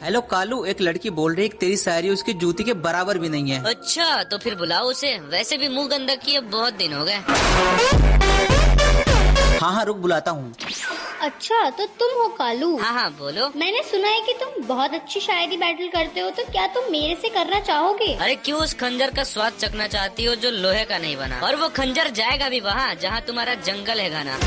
Hello Kalu, एक लड़की बोल रही है कि तेरी शायरी उसकी जूती के बराबर भी नहीं है। अच्छा तो फिर बुलाओ उसे, वैसे भी मुंह गंदा किए बहुत दिन हो गए। हाँ हाँ रुक बुलाता हूँ। अच्छा तो तुम हो कालू? हाँ हाँ बोलो। मैंने सुना है कि तुम बहुत अच्छी शायरी बैटल करते हो, तो क्या तुम मेरे से करना चाहोगे? अरे क्यों उस खंजर का स्वाद चखना चाहती हो जो लोहे का नहीं बना? और वो खंजर जाएगा भी वहाँ जहाँ तुम्हारा जंगल है गाना।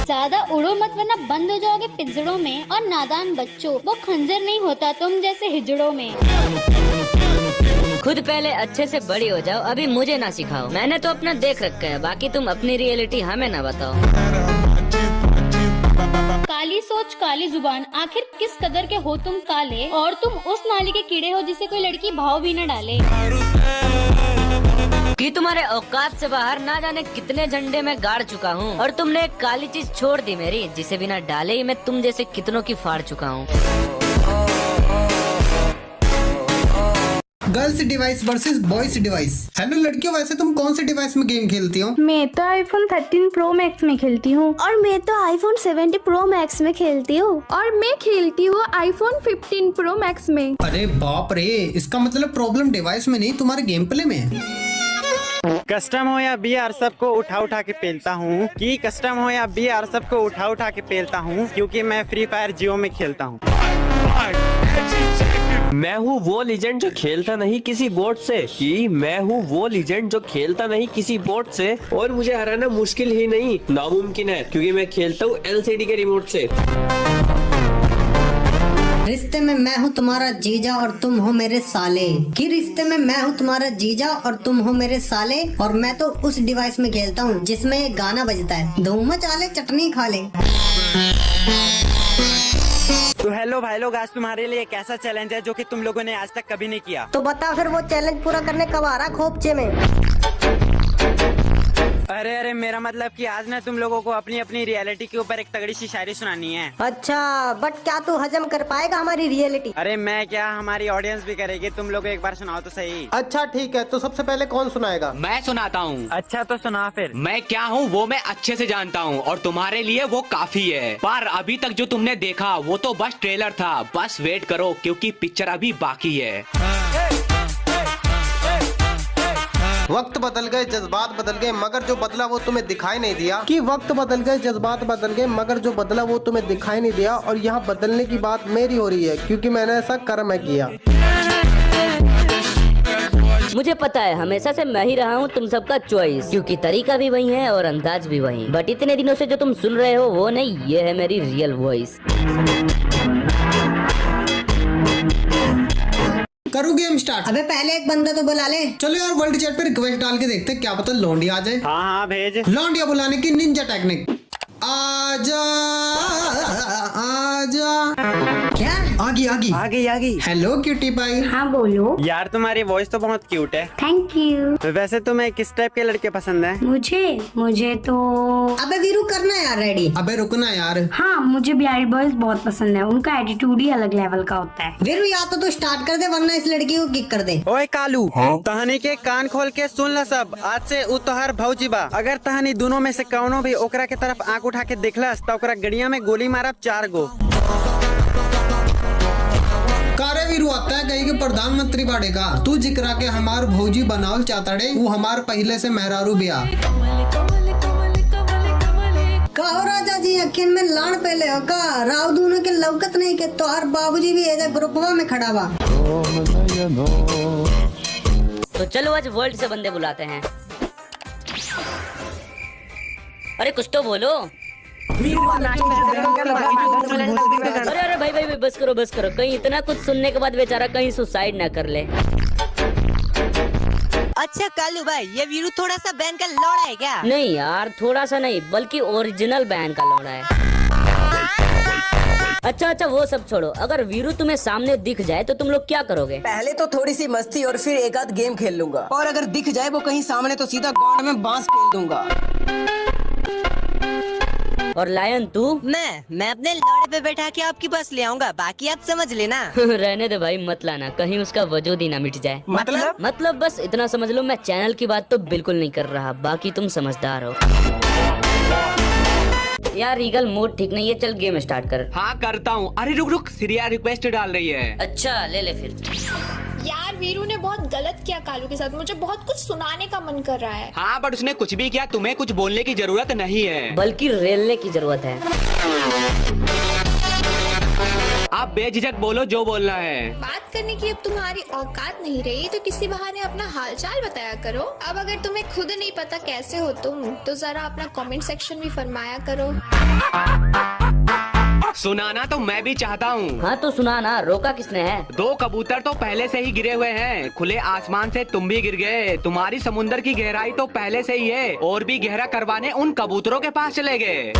ज्यादा उड़ो मत वरना बंद हो जाओगे पिंजड़ों में। और नादान बच्चों, वो खंजर नहीं होता तुम जैसे हिजड़ों में। खुद पहले अच्छे से बड़ी हो जाओ, अभी मुझे ना सिखाओ। मैंने तो अपना देख रखा है, बाकी तुम अपनी रियलिटी हमें ना बताओ। काली सोच काली जुबान, आखिर किस कदर के हो तुम काले। और तुम उस नाली के कीड़े हो जिसे कोई लड़की भाव भी न डाले। कि तुम्हारे औकात से बाहर ना जाने कितने झंडे में गाड़ चुका हूँ। और तुमने एक काली चीज छोड़ दी मेरी, जिसे बिना डाले ही मैं तुम जैसे कितनों की फाड़ चुका हूँ। Girls device versus boys device. Hello लड़कियों, वैसे तुम कौन से डिवाइस में गेम खेलती हो? मैं तो आईफोन 13 प्रो मैक्स में खेलती हूँ। और मैं तो आईफोन 70 प्रो मैक्स में खेलती हूँ। और मैं खेलती हूँ आईफोन 15 प्रो मैक्स में। अरे बाप रे, इसका मतलब प्रॉब्लम डिवाइस में नहीं तुम्हारे गेम प्ले में है। कस्टम हो या बीआर सबको उठा उठा के पेलता हूँ। कि कस्टम हो या बीआर सबको उठा उठा के पेलता हूँ, क्योंकि मैं फ्री फायर जियो में खेलता हूँ। मैं हूँ वो लीजेंड जो खेलता नहीं किसी बोट से। कि मैं हूँ वो लीजेंड जो खेलता नहीं किसी बोट से, और मुझे हराना मुश्किल ही नहीं नामुमकिन है, क्योंकि मैं खेलता हूँ एलसीडी के रिमोट से। रिश्ते में मैं हूँ तुम्हारा जीजा और तुम हो मेरे साले। कि रिश्ते में मैं हूँ तुम्हारा जीजा और तुम हो मेरे साले। और मैं तो उस डिवाइस में खेलता हूँ जिसमें एक गाना बजता है, धूम मचा ले चटनी खा ले। तो हेलो भाई लोग, आज तुम्हारे लिए एक ऐसा चैलेंज है जो कि तुम लोगों ने आज तक कभी नहीं किया। तो बता फिर वो चैलेंज पूरा करने कब आ रहा खोपचे में? अरे मेरा मतलब कि आज ना तुम लोगों को अपनी अपनी रियलिटी के ऊपर एक तगड़ी सी शायरी सुनानी है। अच्छा, बट क्या तू हजम कर पाएगा हमारी रियलिटी? अरे मैं क्या, हमारी ऑडियंस भी करेगी। तुम लोग एक बार सुनाओ तो सही। अच्छा ठीक है, तो सबसे पहले कौन सुनाएगा? मैं सुनाता हूँ। अच्छा तो सुना फिर। मैं क्या हूँ वो मैं अच्छे से जानता हूँ, और तुम्हारे लिए वो काफी है। पर अभी तक जो तुमने देखा वो तो बस ट्रेलर था। बस वेट करो क्योंकि पिक्चर अभी बाकी है। वक्त बदल गए, जज्बात बदल गए, मगर जो बदला वो तुम्हें दिखाई नहीं दिया। कि वक्त बदल गए, जज्बात बदल गए, मगर जो बदला वो तुम्हें दिखाई नहीं दिया। और यहाँ बदलने की बात मेरी हो रही है, क्योंकि मैंने ऐसा कर्म है किया। मुझे पता है हमेशा से मैं ही रहा हूँ तुम सबका चॉइस, क्योंकि तरीका भी वही है और अंदाज भी वही। बट इतने दिनों से जो तुम सुन रहे हो वो नहीं, ये है मेरी रियल वॉइस। करूँ गेम स्टार्ट? अबे पहले एक बंदा तो बुला ले। चलो यार, वर्ल्ड चैट पे रिक्वेस्ट डाल के देखते हैं, क्या पता लौंडिया आ जाए। हाँ भेज। लौंडिया बुलाने की निंजा टेक्निक। आजा आजा। क्या? आगी। Hello cutie pie. हाँ बोलो। यार तुम्हारी वॉइस तो बहुत क्यूट है। Thank you. तो वैसे तुम्हें किस टाइप के लड़के पसंद है? मुझे तो अबे वीरू करना यार रेडी। अबे रुकना यार। हाँ, मुझे बिहारी बॉयज बहुत पसंद है। उनका एटीट्यूड ही अलग लेवल का होता है। वीरू या तो तू स्टार्ट कर दे वरना इस लड़की को किक कर दे। ओए कालू, तहनी के कान खोल के सुन ल सब। आज से उ तोहर भौजी बा। अगर तहनी दोनों में से कौनो भी ओकरा के तरफ आंख उठा के देखलस तो ओकरा गड़िया में गोली मारब 4 गो। कारे वीरू आता है कहीं के प्रधानमंत्री बाड़ेगा। तू जिक्रा के हमार भौजी बनावल चाहताड़े, वो हमार पहले से मेहरारू बिया। कहो राजा जी, अखियन में लान पहले हो का राव दोनों के लौकत नहीं के तोहर बाबूजी भी एजा ग्रुपवा में खड़ा बा। तो चलो आज वर्ल्ड से बंदे बुलाते हैं। अरे कुछ तो बोलो। अरे भाई बस करो। कहीं इतना कुछ सुनने के बाद बेचारा कहीं सुसाइड ना कर ले। अच्छा कालू भाई, ये वीरू थोड़ा सा बैन का लौड़ा है क्या? नहीं यार, थोड़ा सा नहीं बल्कि ओरिजिनल बैन का लौड़ा है। अच्छा वो सब छोड़ो, अगर वीरू तुम्हें सामने दिख जाए तो तुम लोग क्या करोगे? पहले तो थोड़ी सी मस्ती और फिर एक आध गेम खेल लूंगा, और अगर दिख जाए वो कहीं सामने तो सीधा गांड में बांस फेल दूंगा। और लायन तू? मैं अपने लौड़े पे बैठा के आपके पास ले आऊंगा, बाकी आप समझ लेना। रहने दे भाई, मत लाना, कहीं उसका वजूद ही ना मिट जाए। मतलब बस इतना समझ लो, मैं चैनल की बात तो बिल्कुल नहीं कर रहा, बाकी तुम समझदार हो। यार रीगल मूड ठीक नहीं है, चल गेम स्टार्ट कर। हाँ करता हूँ। अरे रुक रुक, सिरिया रिक्वेस्ट डाल रही है। अच्छा ले ले फिर। यार वीरू ने बहुत गलत किया कालू के साथ, मुझे बहुत कुछ सुनाने का मन कर रहा है। हाँ बट उसने कुछ भी किया, तुम्हें कुछ बोलने की जरूरत नहीं है, बल्कि रेलने की जरूरत है। आप बेझिझक बोलो जो बोलना है। बात करने की अब तुम्हारी औकात नहीं रही तो किसी बहाने अपना हालचाल बताया करो। अब अगर तुम्हें खुद नहीं पता कैसे हो तुम, तो जरा अपना कमेंट सेक्शन भी फरमाया करो। सुनाना तो मैं भी चाहता हूँ। हाँ तो सुना ना, रोका किसने है? 2 कबूतर तो पहले से ही गिरे हुए हैं, खुले आसमान से तुम भी गिर गए। तुम्हारी समुंदर की गहराई तो पहले से ही है, और भी गहरा करवाने उन कबूतरों के पास चले गए।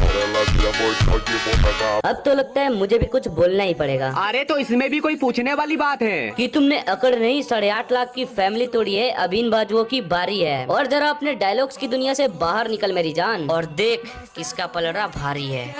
अब तो लगता है मुझे भी कुछ बोलना ही पड़ेगा। अरे तो इसमें भी कोई पूछने वाली बात है कि तुमने अकड़ नहीं 8.5 लाख की फैमिली तोड़ी है, अब इन बाजुओं की बारी है। और जरा अपने डायलॉग्स की दुनिया से बाहर निकल मेरी जान, और देख किसका पलड़ा भारी है।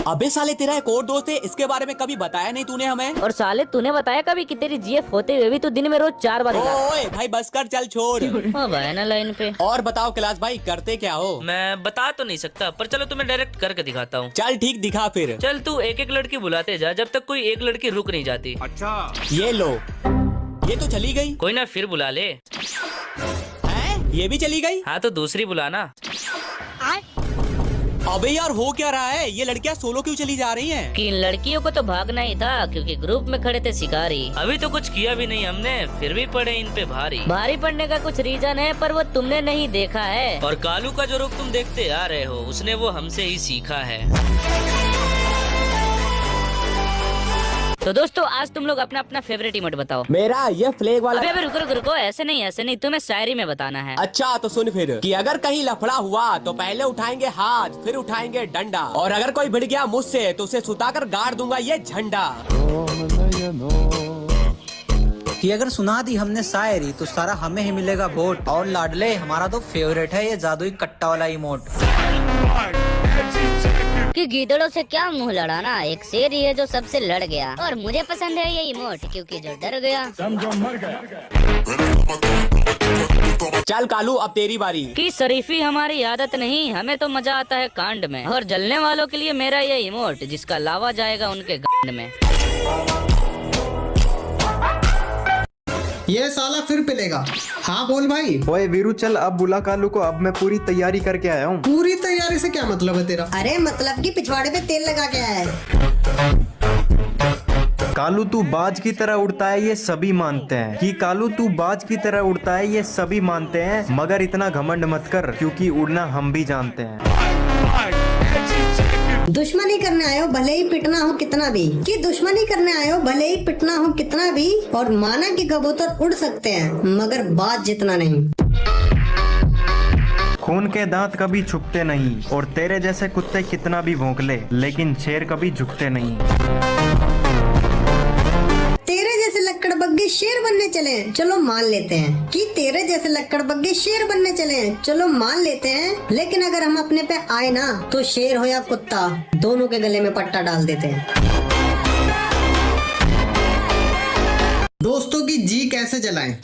अबे साले तेरा एक और दोस्त है, इसके बारे में कभी बताया नहीं तूने हमें। और साले तूने बताया कभी कि तेरी जीएफ होते हुए भी तू दिन में रोज 4 बार ओए भाई बस कर, चल छोड़। है ना लाइन पे। और बताओ कैलाश भाई करते क्या हो? मैं बता तो नहीं सकता, पर चलो तुम्हें डायरेक्ट करके दिखाता हूँ। चल ठीक, दिखा फिर। चल तू एक एक लड़की बुलाते जा जब तक कोई एक लड़की रुक नहीं जाती। अच्छा ये लो, ये तो चली गई। कोई ना, फिर बुला ले। हैं? ये भी चली गई। हाँ तो दूसरी बुलाना। अबे यार हो क्या रहा है? ये लड़कियां सोलो क्यों चली जा रही हैं? कि इन लड़कियों को तो भागना ही था, क्योंकि ग्रुप में खड़े थे शिकारी। अभी तो कुछ किया भी नहीं हमने, फिर भी पड़े इन पे भारी। भारी पड़ने का कुछ रीजन है, पर वो तुमने नहीं देखा है। और कालू का जो रुख तुम देखते आ रहे हो, उसने वो हमसे ही सीखा है। तो दोस्तों आज तुम लोग अपना अपना फेवरेट इमोट बताओ। मेरा ये फ्लैग वाला। अबे रुको रुको रुको, ऐसे नहीं, तुम्हें शायरी में बताना है। अच्छा तो सुन फिर, कि अगर कहीं लफड़ा हुआ तो पहले उठाएंगे हाथ, फिर उठाएंगे डंडा, और अगर कोई भिड़ गया मुझसे तो उसे सुताकर गाड़ दूंगा ये झंडा। कि अगर सुना दी हमने शायरी तो सारा हमें ही मिलेगा वोट। और लाडले हमारा तो फेवरेट है ये जादुई कट्टा वाला इमोट। कि गीदड़ों से क्या मुंह लड़ाना, एक शेर ही है जो सबसे लड़ गया। और मुझे पसंद है ये इमोट क्योंकि जो डर गया समझो मर गया। चल कालू अब तेरी बारी। कि शरीफी हमारी आदत नहीं, हमें तो मजा आता है कांड में। और जलने वालों के लिए मेरा ये इमोट, जिसका लावा जाएगा उनके गांड में। ये साला फिर पिलेगा। हाँ बोल भाई। ओए वीरू चल अब बुला कालू को, अब मैं पूरी तैयारी करके आया हूँ। पूरी तैयारी से क्या मतलब है तेरा? अरे मतलब कि पिछवाड़े पे तेल लगा के आया है। कालू तू बाज की तरह उड़ता है ये सभी मानते हैं। कि कालू तू बाज की तरह उड़ता है ये सभी मानते हैं, मगर इतना घमंड मत कर क्योंकि उड़ना हम भी जानते हैं। दुश्मनी करने आए हो भले ही पिटना हो कितना भी, कि दुश्मनी करने आए हो भले ही पिटना हो कितना भी, और माना कि कबूतर उड़ सकते हैं मगर बाज जितना नहीं। खून के दांत कभी छुपते नहीं, और तेरे जैसे कुत्ते कितना भी भौंक ले, लेकिन शेर कभी झुकते नहीं। तेरे जैसे लक्कड़बग्गे शेर बनने चले, चलो मान लेते हैं कि तेरे जैसे लक्कड़बग्गे शेर बनने चले, चलो मान लेते हैं। लेकिन अगर हम अपने पे आए ना, तो शेर हो या कुत्ता, दोनों के गले में पट्टा डाल देते हैं। दोस्तों की जी कैसे जलाएं?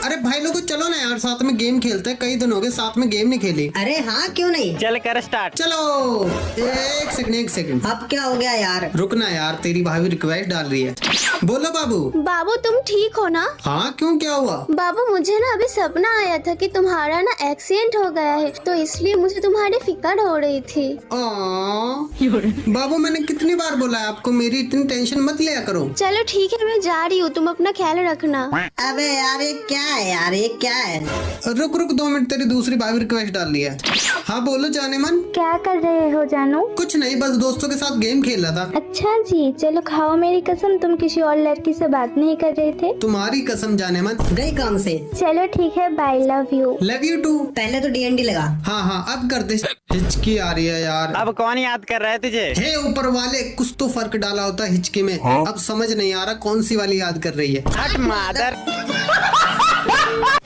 अरे भाई लोगों चलो ना यार, साथ में गेम खेलते हैं, कई दिन हो गए साथ में गेम नहीं खेली। अरे हाँ क्यों नहीं, चल कर स्टार्ट। चलो एक सेकंड। अब क्या हो गया यार? रुकना यार, तेरी भाभी रिक्वेस्ट डाल रही है। बोलो बाबू। बाबू तुम ठीक हो ना? हाँ क्यों, क्या हुआ? बाबू मुझे ना अभी सपना आया था कि तुम्हारा ना एक्सीडेंट हो गया है, तो इसलिए मुझे तुम्हारी फिक्र हो रही थी। बाबू मैंने कितनी बार बोला है आपको मेरी इतनी टेंशन मत लिया करो। चलो ठीक है मैं जा रही हूँ, तुम अपना ख्याल रखना। अबे यार ये क्या है यार, ये क्या है? रुक 2 मिनट, तेरी दूसरी भाभी रिक्वेस्ट डाल दी है। हाँ बोलो जाने मन। क्या कर रहे हो जानू? कुछ नहीं, बस दोस्तों के साथ गेम खेल रहा था। अच्छा जी, चलो खाओ मेरी कसम, तुम किसी और लड़की से बात नहीं कर रहे थे। तुम्हारी कसम जाने मन। गई काम से। चलो ठीक है, bye, love you. Love you too. पहले तो डीएनडी लगा। हाँ अब कर दे। हिचकी आ रही है यार। अब कौन याद कर रहा है तुझे? हे ऊपर वाले, कुछ तो फर्क डाला होता है हिचकी में। अब समझ नहीं आ रहा कौन सी वाली याद कर रही है। हट मादर।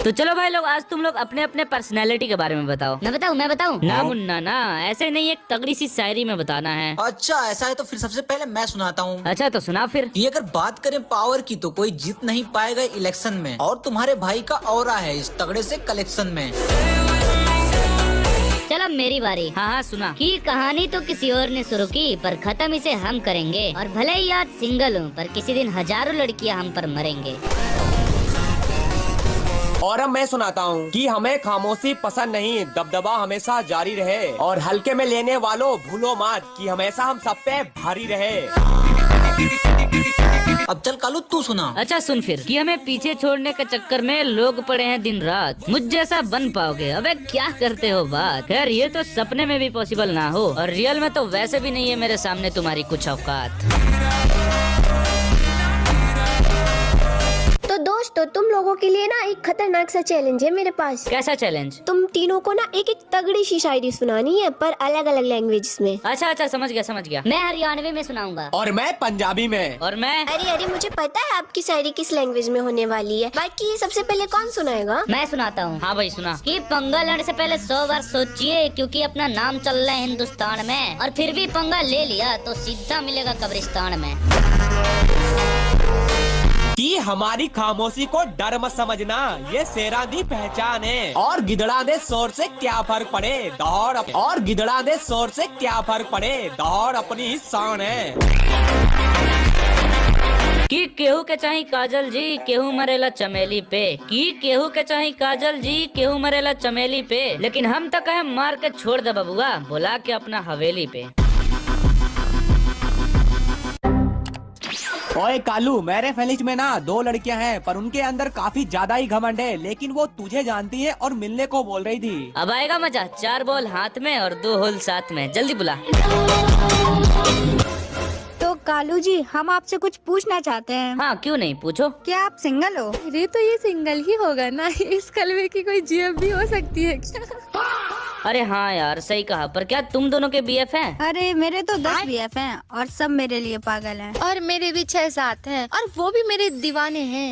तो चलो भाई लोग, आज तुम लोग अपने अपने पर्सनैलिटी के बारे में बताओ। मैं बताऊं ना मुन्ना ना, ऐसे नहीं, एक तगड़ी सी शायरी में बताना है। अच्छा ऐसा है तो फिर सबसे पहले मैं सुनाता हूँ। अच्छा तो सुना फिर। ये अगर बात करें पावर की तो कोई जीत नहीं पाएगा इलेक्शन में, और तुम्हारे भाई का ऑरा है इस तगड़े से कलेक्शन में। अब मेरी बारी। हाँ हाँ सुना कि कहानी तो किसी और ने शुरू की पर खत्म इसे हम करेंगे। और भले ही आज सिंगल हूँ पर किसी दिन हजारों लड़कियाँ हम पर मरेंगे। और अब मैं सुनाता हूँ कि हमें खामोशी पसंद नहीं, दबदबा हमेशा जारी रहे। और हल्के में लेने वालों भूलो मत कि हमेशा हम सब पे भारी रहे। अब चल कालू तू सुना। अच्छा सुन फिर कि हमें पीछे छोड़ने के चक्कर में लोग पड़े हैं दिन रात। मुझ जैसा बन पाओगे? अबे क्या करते हो बात। खैर ये तो सपने में भी पॉसिबल ना हो और रियल में तो वैसे भी नहीं है मेरे सामने तुम्हारी कुछ औकात। तो दोस्तों तुम लोगों के लिए ना एक खतरनाक सा चैलेंज है मेरे पास। कैसा चैलेंज? तुम तीनों को ना एक एक तगड़ी सी शायरी सुनानी है पर अलग अलग लैंग्वेज में। अच्छा अच्छा समझ गया। मैं हरियाणवी में सुनाऊंगा। और मैं पंजाबी में। और मैं अरे मुझे पता है आपकी शायरी किस लैंग्वेज में होने वाली है। बाकी सबसे पहले कौन सुनाएगा? मैं सुनाता हूँ। हाँ भाई सुना। कि पंगा लेने से पहले 100 बार सोचिए क्योंकि अपना नाम चल रहा है हिंदुस्तान में। और फिर भी पंगा ले लिया तो सीधा मिलेगा कब्रिस्तान में। कि हमारी खामोशी को डर मत समझना, ये शेरा दी पहचान है। और गिदड़ा दे शोर से क्या फर्क पड़े, दौड़ और गिदड़ा दे शोर से क्या फर्क पड़े, दौड़ अपनी ही शान है। कि केहू के चाही काजल जी केहू मरेला चमेली पे। कि केहू के चाही काजल जी केहू मरेला चमेली पे। लेकिन हम तो कहे मार के छोड़ दे बबुआ बुला के अपना हवेली पे। ओए कालू, मेरे फैलिज में ना 2 लड़कियां हैं पर उनके अंदर काफी ज्यादा ही घमंड है। लेकिन वो तुझे जानती है और मिलने को बोल रही थी। अब आएगा मजा। 4 बॉल हाथ में और 2 होल साथ में। जल्दी बुला। तो कालू जी हम आपसे कुछ पूछना चाहते हैं। हाँ क्यों नहीं, पूछो। क्या आप सिंगल हो? अरे तो ये सिंगल ही होगा ना, इस कलवे की कोई जीएफ भी हो सकती है क्या? अरे हाँ यार सही कहा। पर क्या तुम दोनों के बीएफ हैं? अरे मेरे तो 10 बीएफ हैं और सब मेरे लिए पागल हैं। और मेरे भी 6-7 हैं और वो भी मेरे दीवाने हैं।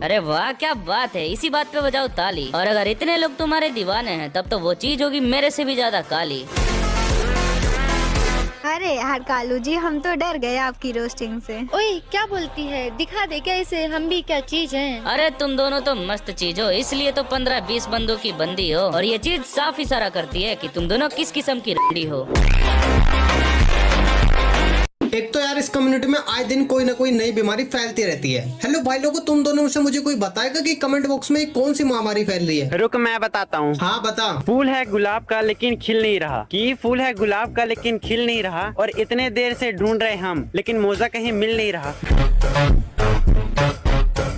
अरे वाह क्या बात है। इसी बात पे बजाओ ताली। और अगर इतने लोग तुम्हारे दीवाने हैं तब तो वो चीज होगी मेरे से भी ज्यादा काली। अरे यार कालू जी हम तो डर गए आपकी रोस्टिंग से। ओए क्या बोलती है, दिखा दे क्या इसे, हम भी क्या चीज हैं। अरे तुम दोनों तो मस्त चीज हो, इसलिए तो 15-20 बंदों की बंदी हो। और ये चीज साफ इशारा करती है कि तुम दोनों किस किस्म की रेडी हो। एक तो यार इस कम्युनिटी में आए दिन कोई ना कोई नई बीमारी फैलती रहती है। हेलो भाई लोगों, तुम दोनों में से मुझे कोई बताएगा कि कमेंट बॉक्स में कौन सी महामारी फैल रही है? रुक मैं बताता हूँ। हाँ बता। फूल है गुलाब का लेकिन खिल नहीं रहा। कि फूल है गुलाब का लेकिन खिल नहीं रहा। और इतने देर से ढूंढ रहे हम लेकिन मोजा कहीं मिल नहीं रहा।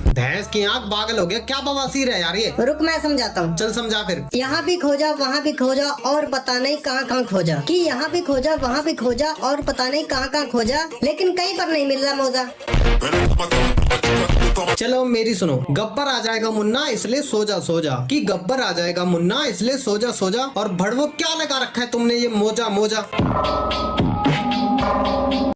भैंस की आंख पागल हो गया, क्या बवासीर है यार ये। रुक मैं समझाता हूँ। चल समझा फिर। यहाँ भी खोजा वहाँ भी खोजा और पता नहीं कहाँ कहाँ खोजा। कि यहाँ भी खोजा वहाँ भी खोजा और पता नहीं कहाँ कहाँ खोजा लेकिन कहीं पर नहीं मिल रहा मोजा। चलो मेरी सुनो। गब्बर आ जाएगा मुन्ना इसलिए सो जा। कि गब्बर आ जाएगा मुन्ना इसलिए सो जा। और भड़वो क्या लगा रखा है तुमने ये मोजा।